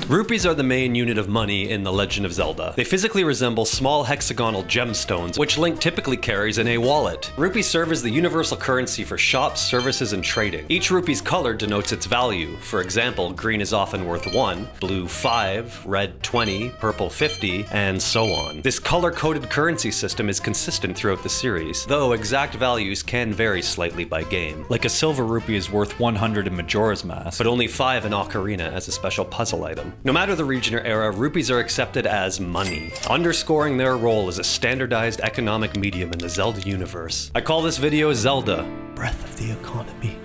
Rupees are the main unit of money in The Legend of Zelda. They physically resemble small hexagonal gemstones, which Link typically carries in a wallet. Rupees serve as the universal currency for shops, services, and trading. Each rupee's color denotes its value. For example, green is often worth 1, blue 5, red 20, purple 50, and so on. This color-coded currency system is consistent throughout the series, though exact values can vary slightly by game. Like a silver rupee is worth 100 in Majora's Mask, but only 5 in Ocarina as a special puzzle item. No matter the region or era, rupees are accepted as money, underscoring their role as a standardized economic medium in the Zelda universe. I call this video Zelda, Breath of the Economy.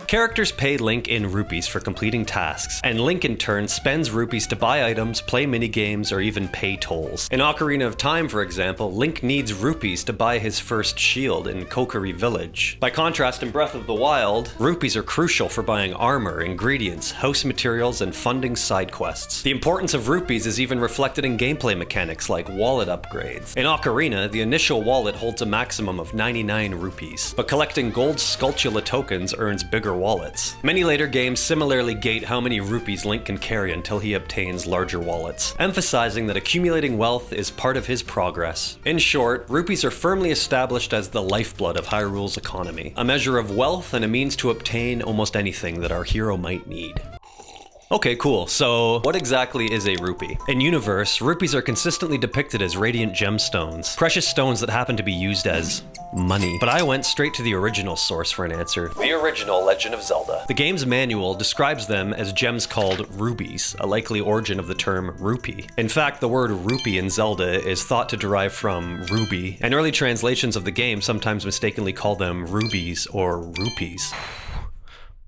Characters pay Link in rupees for completing tasks, and Link in turn spends rupees to buy items, play minigames, or even pay tolls. In Ocarina of Time, for example, Link needs rupees to buy his first shield in Kokiri Village. By contrast, in Breath of the Wild, rupees are crucial for buying armor, ingredients, house materials, and funding side quests. The importance of rupees is even reflected in gameplay mechanics like wallet upgrades. In Ocarina, the initial wallet holds a maximum of 99 rupees, but collecting gold Skulltula tokens earns bigger wallets. Many later games similarly gate how many rupees Link can carry until he obtains larger wallets, emphasizing that accumulating wealth is part of his progress. In short, rupees are firmly established as the lifeblood of Hyrule's economy, a measure of wealth and a means to obtain almost anything that our hero might need. Okay, cool. So, what exactly is a rupee? In Universe, rupees are consistently depicted as radiant gemstones, precious stones that happen to be used as money. But I went straight to the original source for an answer. The original Legend of Zelda. The game's manual describes them as gems called rubies, a likely origin of the term rupee. In fact, the word rupee in Zelda is thought to derive from ruby, and early translations of the game sometimes mistakenly call them rubies or rupees.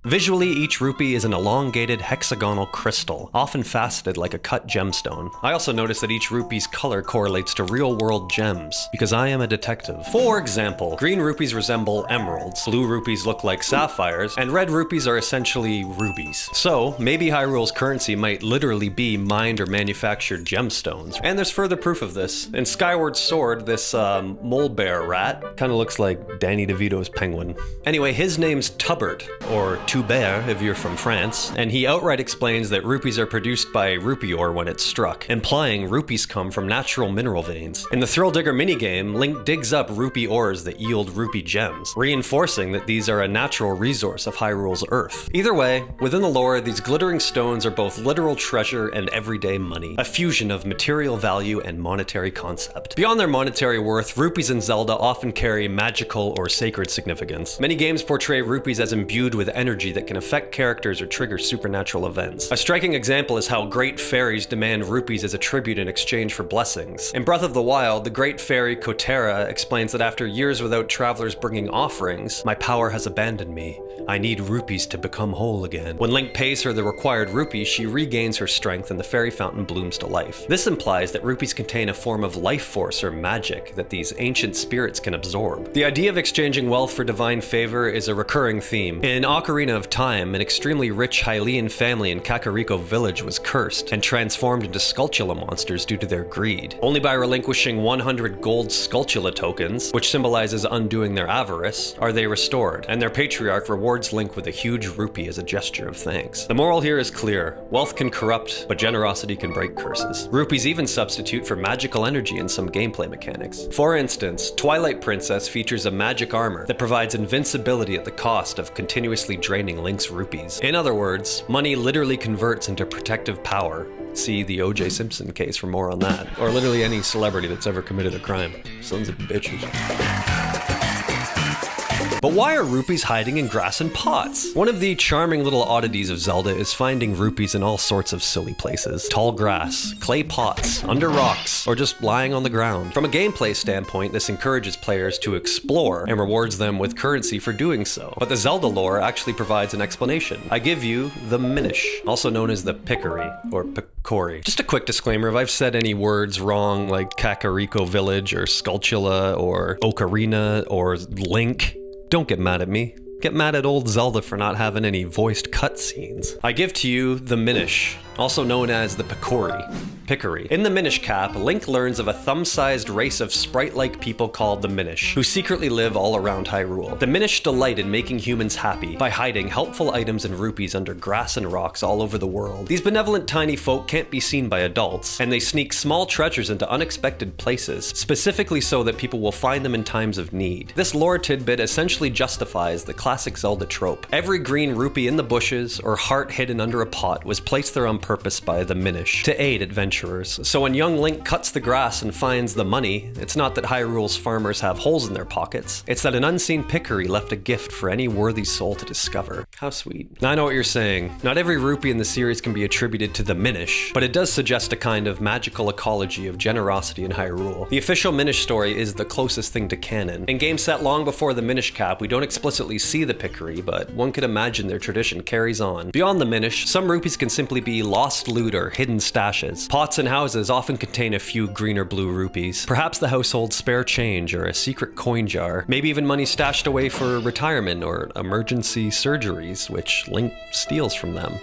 Visually, each rupee is an elongated hexagonal crystal, often faceted like a cut gemstone. I also noticed that each rupee's color correlates to real-world gems, because I am a detective. For example, green rupees resemble emeralds, blue rupees look like sapphires, and red rupees are essentially rubies. So, maybe Hyrule's currency might literally be mined or manufactured gemstones. And there's further proof of this. In Skyward Sword, this mole bear rat kinda looks like Danny DeVito's penguin. Anyway, his name's Tubbard, or Toubert if you're from France, and he outright explains that rupees are produced by rupee ore when it's struck, implying rupees come from natural mineral veins. In the Thrill Digger minigame, Link digs up rupee ores that yield rupee gems, reinforcing that these are a natural resource of Hyrule's Earth. Either way, within the lore, these glittering stones are both literal treasure and everyday money, a fusion of material value and monetary concept. Beyond their monetary worth, rupees in Zelda often carry magical or sacred significance. Many games portray rupees as imbued with energy that can affect characters or trigger supernatural events. A striking example is how great fairies demand rupees as a tribute in exchange for blessings. In Breath of the Wild, the great fairy Kotera explains that after years without travelers bringing offerings, my power has abandoned me. I need rupees to become whole again. When Link pays her the required rupees, she regains her strength and the fairy fountain blooms to life. This implies that rupees contain a form of life force or magic that these ancient spirits can absorb. The idea of exchanging wealth for divine favor is a recurring theme. In Ocarina of Time, an extremely rich Hylian family in Kakariko Village was cursed and transformed into Skulltula monsters due to their greed. Only by relinquishing 100 gold Skulltula tokens, which symbolizes undoing their avarice, are they restored, and their patriarch rewards Link with a huge rupee as a gesture of thanks. The moral here is clear. Wealth can corrupt, but generosity can break curses. Rupees even substitute for magical energy in some gameplay mechanics. For instance, Twilight Princess features a magic armor that provides invincibility at the cost of continuously draining Link's rupees. In other words, money literally converts into protective power. See the O.J. Simpson case for more on that. Or literally any celebrity that's ever committed a crime. Sons of bitches. But why are rupees hiding in grass and pots? One of the charming little oddities of Zelda is finding rupees in all sorts of silly places. Tall grass, clay pots, under rocks, or just lying on the ground. From a gameplay standpoint, this encourages players to explore and rewards them with currency for doing so. But the Zelda lore actually provides an explanation. I give you the Minish, also known as the Pickery, or Picori. Just a quick disclaimer, if I've said any words wrong, like Kakariko Village, or Skulltula, or Ocarina, or Link, don't get mad at me. Get mad at old Zelda for not having any voiced cutscenes. I give to you the Minish, also known as the Picori. In the Minish Cap, Link learns of a thumb-sized race of sprite-like people called the Minish, who secretly live all around Hyrule. The Minish delight in making humans happy by hiding helpful items and rupees under grass and rocks all over the world. These benevolent tiny folk can't be seen by adults, and they sneak small treasures into unexpected places, specifically so that people will find them in times of need. This lore tidbit essentially justifies the classic Zelda trope. Every green rupee in the bushes or heart hidden under a pot was placed there on purpose by the Minish to aid adventurers. So when young Link cuts the grass and finds the money, it's not that Hyrule's farmers have holes in their pockets, it's that an unseen Picori left a gift for any worthy soul to discover. How sweet. Now I know what you're saying. Not every rupee in the series can be attributed to the Minish, but it does suggest a kind of magical ecology of generosity in Hyrule. The official Minish story is the closest thing to canon. In games set long before the Minish Cap, we don't explicitly see the Picori, but one could imagine their tradition carries on. Beyond the Minish, some rupees can simply be lost loot or hidden stashes. Pots and houses often contain a few green or blue rupees, perhaps the household's spare change or a secret coin jar, maybe even money stashed away for retirement or emergency surgeries, which Link steals from them.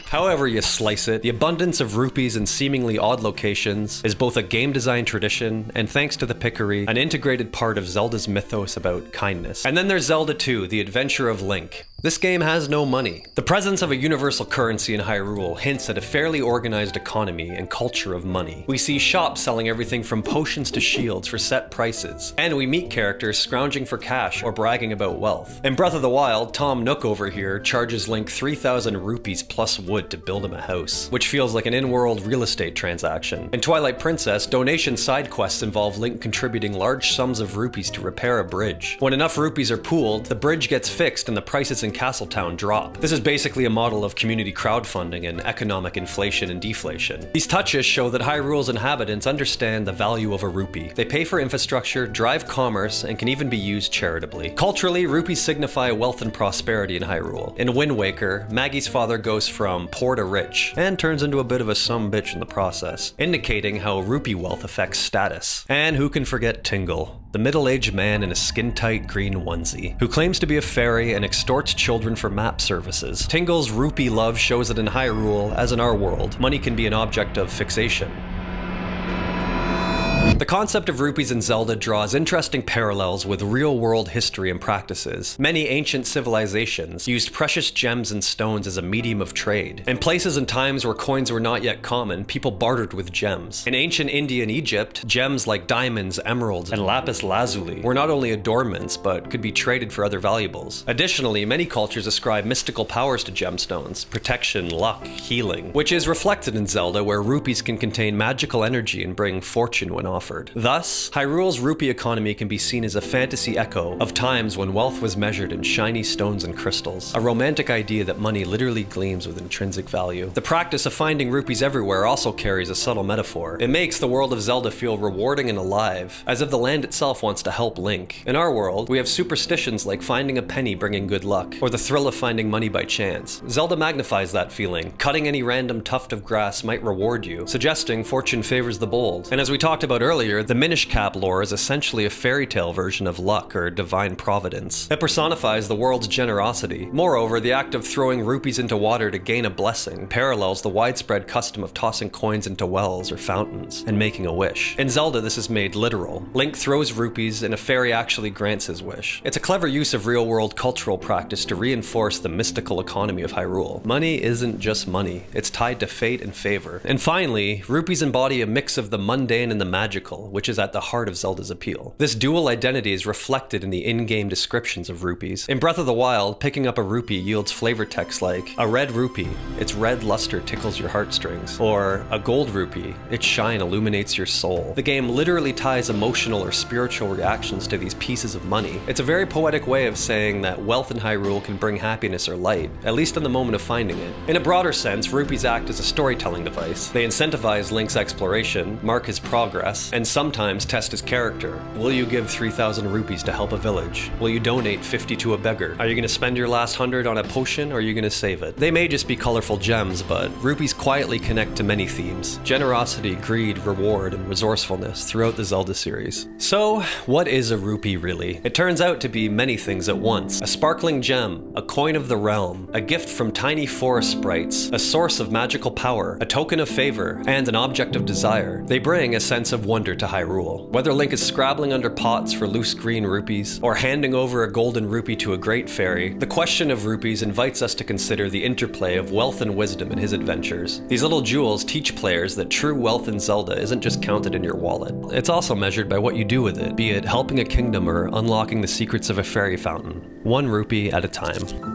However you slice it, the abundance of rupees in seemingly odd locations is both a game design tradition and, thanks to the Picori, an integrated part of Zelda's mythos about kindness. And then there's Zelda 2, The Adventure of Link. This game has no money. The presence of a universal currency in Hyrule hints at a fairly organized economy and culture of money. We see shops selling everything from potions to shields for set prices, and we meet characters scrounging for cash or bragging about wealth. In Breath of the Wild, Tom Nook over here charges Link 3,000 rupees plus wood to build him a house, which feels like an in-world real estate transaction. In Twilight Princess, donation side quests involve Link contributing large sums of rupees to repair a bridge. When enough rupees are pooled, the bridge gets fixed and the prices in Castletown drop. This is basically a model of community crowdfunding and economic inflation and deflation. These touches show that Hyrule's inhabitants understand the value of a rupee. They pay for infrastructure, drive commerce, and can even be used charitably. Culturally, rupees signify wealth and prosperity in Hyrule. In Wind Waker, Maggie's father goes from poor to rich, and turns into a bit of a sumbitch in the process, indicating how rupee wealth affects status. And who can forget Tingle, the middle-aged man in a skin-tight green onesie, who claims to be a fairy and extorts children for map services. Tingle's rupee love shows that in Hyrule, as in our world, money can be an object of fixation. The concept of rupees in Zelda draws interesting parallels with real-world history and practices. Many ancient civilizations used precious gems and stones as a medium of trade. In places and times where coins were not yet common, people bartered with gems. In ancient India and Egypt, gems like diamonds, emeralds, and lapis lazuli were not only adornments, but could be traded for other valuables. Additionally, many cultures ascribe mystical powers to gemstones: protection, luck, healing, which is reflected in Zelda, where rupees can contain magical energy and bring fortune when offered. Thus, Hyrule's rupee economy can be seen as a fantasy echo of times when wealth was measured in shiny stones and crystals, a romantic idea that money literally gleams with intrinsic value. The practice of finding rupees everywhere also carries a subtle metaphor. It makes the world of Zelda feel rewarding and alive, as if the land itself wants to help Link. In our world, we have superstitions like finding a penny bringing good luck, or the thrill of finding money by chance. Zelda magnifies that feeling. Cutting any random tuft of grass might reward you, suggesting fortune favors the bold. And as we talked about earlier, the Minish Cap lore is essentially a fairy tale version of luck or divine providence. It personifies the world's generosity. Moreover, the act of throwing rupees into water to gain a blessing parallels the widespread custom of tossing coins into wells or fountains and making a wish. In Zelda, this is made literal. Link throws rupees and a fairy actually grants his wish. It's a clever use of real-world cultural practice to reinforce the mystical economy of Hyrule. Money isn't just money, it's tied to fate and favor. And finally, rupees embody a mix of the mundane and the magical, which is at the heart of Zelda's appeal. This dual identity is reflected in the in-game descriptions of rupees. In Breath of the Wild, picking up a rupee yields flavor text like, "A red rupee, its red luster tickles your heartstrings," or "A gold rupee, its shine illuminates your soul." The game literally ties emotional or spiritual reactions to these pieces of money. It's a very poetic way of saying that wealth in Hyrule can bring happiness or light, at least in the moment of finding it. In a broader sense, rupees act as a storytelling device. They incentivize Link's exploration, mark his progress, and sometimes test his character. Will you give 3,000 rupees to help a village? Will you donate 50 to a beggar? Are you going to spend your last 100 on a potion, or are you going to save it? They may just be colorful gems, but rupees quietly connect to many themes: generosity, greed, reward, and resourcefulness throughout the Zelda series. So, what is a rupee really? It turns out to be many things at once. A sparkling gem, a coin of the realm, a gift from tiny forest sprites, a source of magical power, a token of favor, and an object of desire. They bring a sense of wonder to Hyrule. Whether Link is scrabbling under pots for loose green rupees, or handing over a golden rupee to a great fairy, the question of rupees invites us to consider the interplay of wealth and wisdom in his adventures. These little jewels teach players that true wealth in Zelda isn't just counted in your wallet. It's also measured by what you do with it, be it helping a kingdom or unlocking the secrets of a fairy fountain, one rupee at a time.